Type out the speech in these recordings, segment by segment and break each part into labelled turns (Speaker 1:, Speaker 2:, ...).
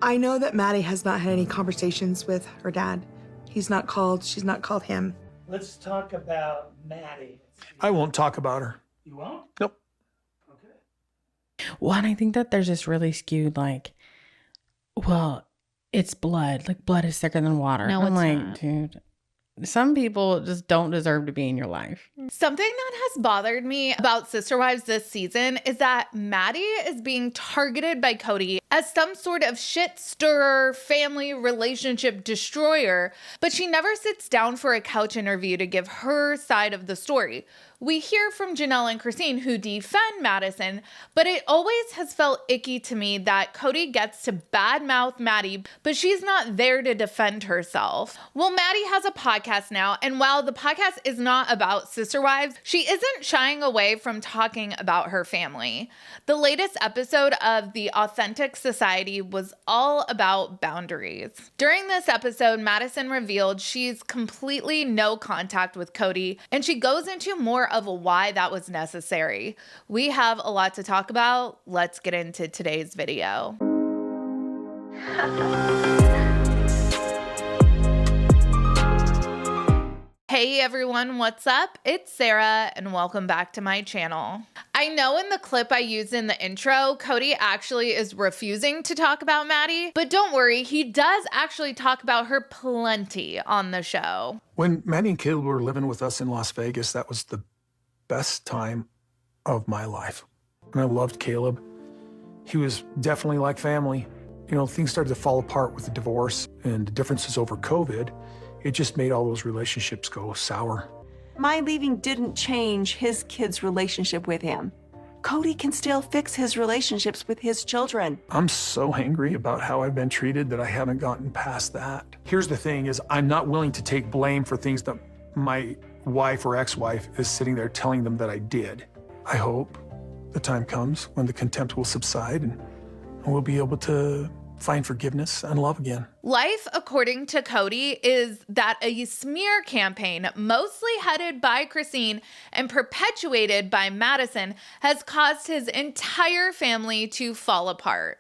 Speaker 1: I know that Maddie has not had any conversations with her dad. She's not called him.
Speaker 2: Let's talk about Maddie.
Speaker 3: I won't talk about her.
Speaker 2: You won't?
Speaker 3: Nope.
Speaker 2: Okay.
Speaker 4: Well, and I think that there's this really skewed, like, well, it's blood. Like, blood is thicker than water.
Speaker 5: No,
Speaker 4: I'm
Speaker 5: it's
Speaker 4: like,
Speaker 5: not.
Speaker 4: dude, some people just don't deserve to be in your life.
Speaker 6: Something that has bothered me about Sister Wives this season is that Maddie is being targeted by Kody as some sort of shit stirrer, family relationship destroyer, but she never sits down for a couch interview to give her side of the story. We hear from Janelle and Christine who defend Madison, but it always has felt icky to me that Kody gets to badmouth Maddie, but she's not there to defend herself. Well, Maddie has a podcast now, and while the podcast is not about Sister Wives, she isn't shying away from talking about her family. The latest episode of The Authentic Society was all about boundaries. During this episode, Madison revealed she's completely no contact with Kody, and she goes into more of why that was necessary. We have a lot to talk about. Let's get into today's video. Hey everyone, what's up? It's Sarah and welcome back to my channel. I know in the clip I used in the intro, Kody actually is refusing to talk about Maddie, but don't worry, he does actually talk about her plenty on the show.
Speaker 3: When Maddie and Caleb were living with us in Las Vegas, that was the best time of my life. And I loved Caleb. He was definitely like family. You know, things started to fall apart with the divorce and the differences over COVID. It just made all those relationships go sour.
Speaker 7: My leaving didn't change his kids' relationship with him. Kody can still fix his relationships with his children.
Speaker 3: I'm so angry about how I've been treated that I haven't gotten past that. Here's the thing is I'm not willing to take blame for things that my wife or ex-wife is sitting there telling them that I did. I hope the time comes when the contempt will subside and we'll be able to find forgiveness and love again.
Speaker 6: Life, according to Kody, is that a smear campaign, mostly headed by Christine and perpetuated by Madison, has caused his entire family to fall apart.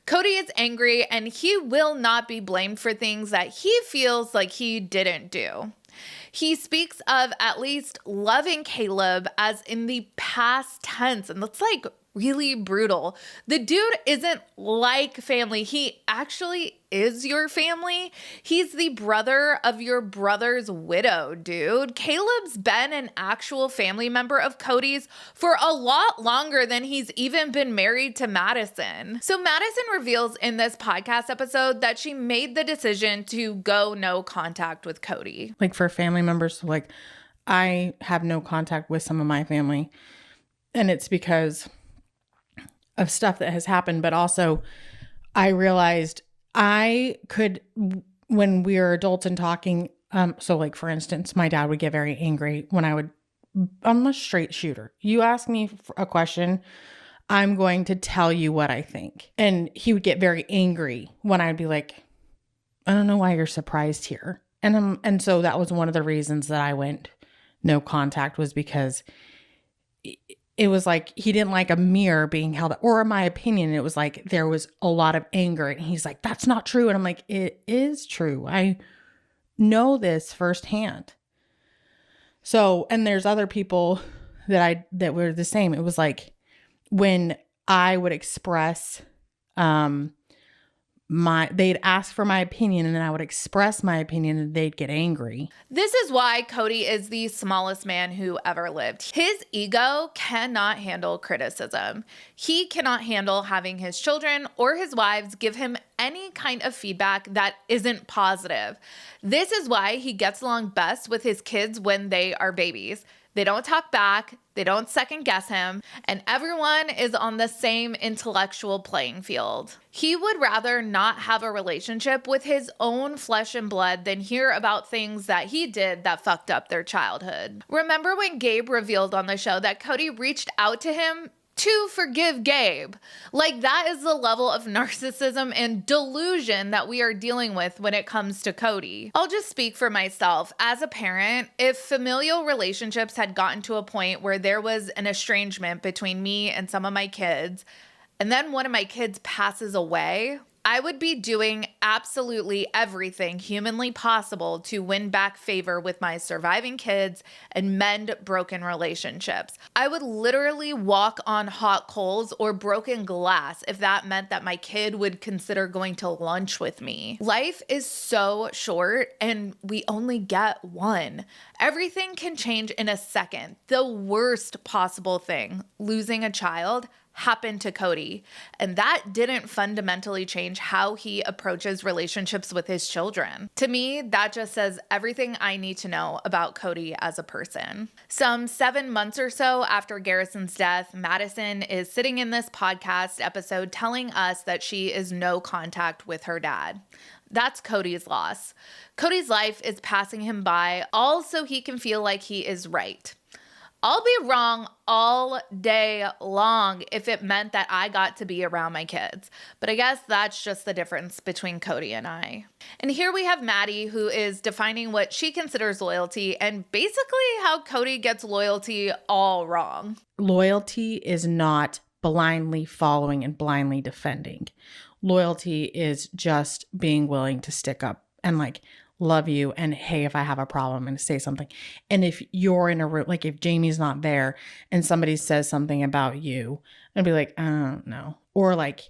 Speaker 6: Kody is angry and he will not be blamed for things that he feels like he didn't do. He speaks of at least loving Caleb as in the past tense, and that's like really brutal. The dude isn't like family. He actually is your family. He's the brother of your brother's widow, dude. Caleb's been an actual family member of Kody's for a lot longer than he's even been married to Madison. So Madison reveals in this podcast episode that she made the decision to go no contact with Kody.
Speaker 4: Like for family members, like I have no contact with some of my family, and it's because of stuff that has happened, but also I realized I could, when we were adults and talking, so like for instance, my dad would get very angry when I'm a straight shooter. You ask me a question, I'm going to tell you what I think. And he would get very angry when I'd be like, I don't know why you're surprised here. And so that was one of the reasons that I went no contact, was because it was like he didn't like a mirror being held up, or in my opinion, it was like there was a lot of anger, and he's like, that's not true. And I'm like, it is true. I know this firsthand. So, and there's other people that were the same. It was like when I would express, they'd ask for my opinion, and then I would express my opinion, and they'd get angry.
Speaker 6: This is why Kody is the smallest man who ever lived. His ego cannot handle criticism. He cannot handle having his children or his wives give him any kind of feedback that isn't positive. This is why he gets along best with his kids when they are babies. They don't talk back, they don't second guess him, and everyone is on the same intellectual playing field. He would rather not have a relationship with his own flesh and blood than hear about things that he did that fucked up their childhood. Remember when Gabe revealed on the show that Kody reached out to him to forgive Gabe? Like, that is the level of narcissism and delusion that we are dealing with when it comes to Kody. I'll just speak for myself. As a parent, if familial relationships had gotten to a point where there was an estrangement between me and some of my kids, and then one of my kids passes away, I would be doing absolutely everything humanly possible to win back favor with my surviving kids and mend broken relationships. I would literally walk on hot coals or broken glass if that meant that my kid would consider going to lunch with me. Life is so short and we only get one. Everything can change in a second. The worst possible thing, losing a child, happened to Kody. And that didn't fundamentally change how he approaches relationships with his children. To me, that just says everything I need to know about Kody as a person. Some 7 months or so after Garrison's death, Madison is sitting in this podcast episode telling us that she is no contact with her dad. That's Kody's loss. Kody's life is passing him by, all so he can feel like he is right. I'll be wrong all day long if it meant that I got to be around my kids. But I guess that's just the difference between Kody and I. And here we have Maddie, who is defining what she considers loyalty and basically how Kody gets loyalty all wrong.
Speaker 4: Loyalty is not blindly following and blindly defending. Loyalty is just being willing to stick up and like love you, and hey, if I have a problem, and say something. And if you're in a room, like if Jamie's not there and somebody says something about you, I'd be like, no. Or like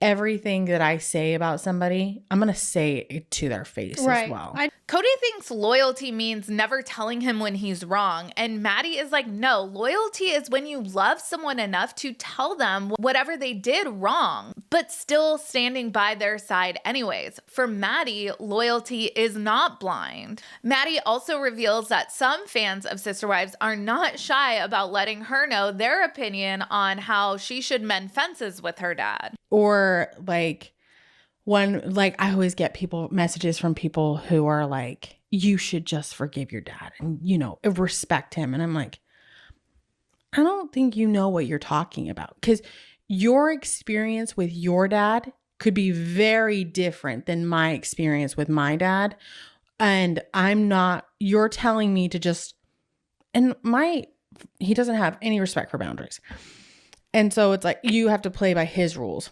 Speaker 4: everything that I say about somebody, I'm going to say it to their face as well.
Speaker 6: Kody thinks loyalty means never telling him when he's wrong. And Maddie is like, no, loyalty is when you love someone enough to tell them whatever they did wrong, but still standing by their side anyways. For Maddie, loyalty is not blind. Maddie also reveals that some fans of Sister Wives are not shy about letting her know their opinion on how she should mend fences with her dad.
Speaker 4: Or like I always get messages from people who are like, you should just forgive your dad and, respect him. And I'm like, I don't think you know what you're talking about, because your experience with your dad could be very different than my experience with my dad. And you're telling me to just, he doesn't have any respect for boundaries. And so it's like, you have to play by his rules.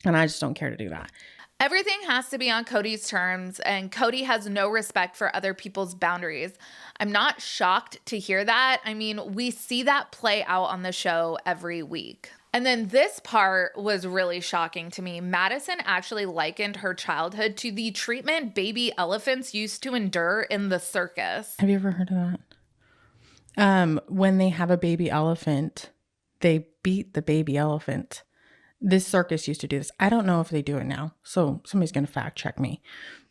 Speaker 4: And I just don't care to do that.
Speaker 6: Everything has to be on Kody's terms, and Kody has no respect for other people's boundaries. I'm not shocked to hear that. I mean, we see that play out on the show every week. And then this part was really shocking to me. Madison actually likened her childhood to the treatment baby elephants used to endure in the circus.
Speaker 4: Have you ever heard of that? When they have a baby elephant, they beat the baby elephant. This circus used to do this. I don't know if they do it now, so somebody's going to fact check me.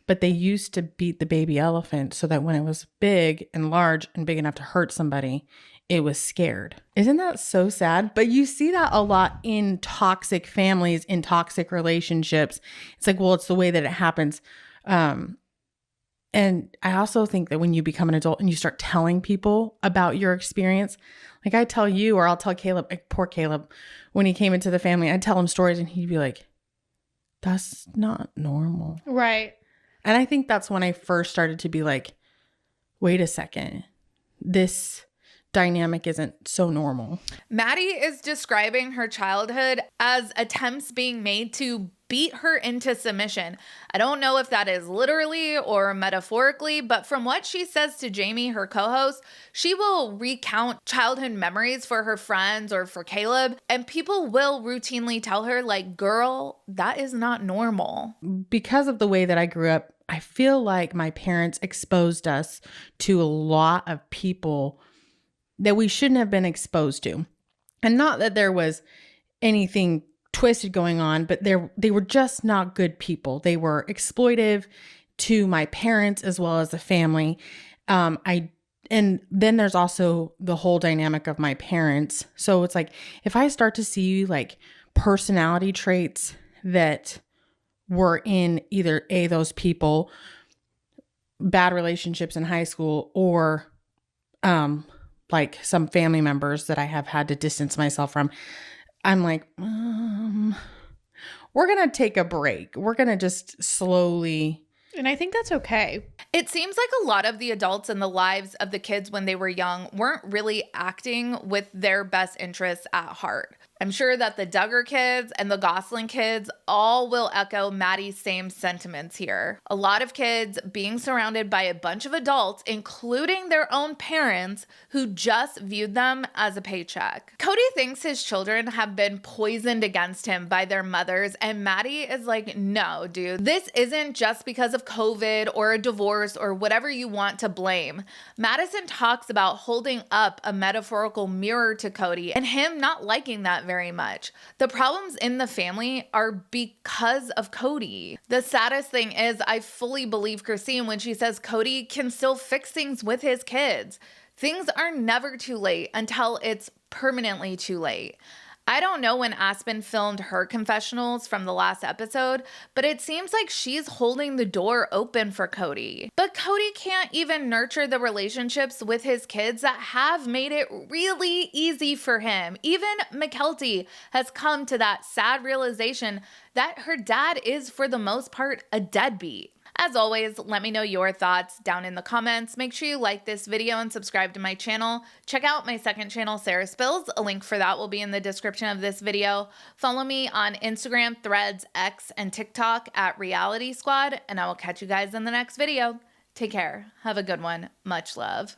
Speaker 4: But they used to beat the baby elephant so that when it was big and large and big enough to hurt somebody, it was scared. Isn't that so sad? But you see that a lot in toxic families, in toxic relationships. It's like, well, it's the way that it happens. And I also think that when you become an adult and you start telling people about your experience, like I tell you, or I'll tell Caleb, like poor Caleb, when he came into the family, I'd tell him stories and he'd be like, that's not normal.
Speaker 6: Right.
Speaker 4: And I think that's when I first started to be like, wait a second, this dynamic isn't so normal.
Speaker 6: Maddie is describing her childhood as attempts being made to beat her into submission. I don't know if that is literally or metaphorically, but from what she says to Jamie, her co-host, she will recount childhood memories for her friends or for Caleb, and people will routinely tell her, like, girl, that is not normal.
Speaker 4: Because of the way that I grew up, I feel like my parents exposed us to a lot of people that we shouldn't have been exposed to. And not that there was anything twisted going on, but they were just not good people. They were exploitive to my parents as well as the family. And then there's also the whole dynamic of my parents. So it's like, if I start to see like personality traits that were in either those people, bad relationships in high school, or like some family members that I have had to distance myself from, I'm like, we're going to take a break. We're going to just slowly.
Speaker 5: And I think that's okay.
Speaker 6: It seems like a lot of the adults in the lives of the kids when they were young weren't really acting with their best interests at heart. I'm sure that the Duggar kids and the Gosling kids all will echo Maddie's same sentiments here. A lot of kids being surrounded by a bunch of adults, including their own parents, who just viewed them as a paycheck. Kody thinks his children have been poisoned against him by their mothers, and Maddie is like, no, dude, this isn't just because of COVID or a divorce or whatever you want to blame. Madison talks about holding up a metaphorical mirror to Kody and him not liking that very much. The problems in the family are because of Kody. The saddest thing is I fully believe Christine when she says Kody can still fix things with his kids. Things are never too late until it's permanently too late. I don't know when Aspen filmed her confessionals from the last episode, but it seems like she's holding the door open for Kody. But Kody can't even nurture the relationships with his kids that have made it really easy for him. Even Mykelti has come to that sad realization that her dad is, for the most part, a deadbeat. As always, let me know your thoughts down in the comments. Make sure you like this video and subscribe to my channel. Check out my second channel, Sarah Spills. A link for that will be in the description of this video. Follow me on Instagram, Threads, X, and TikTok at Reality Squad, and I will catch you guys in the next video. Take care. Have a good one. Much love.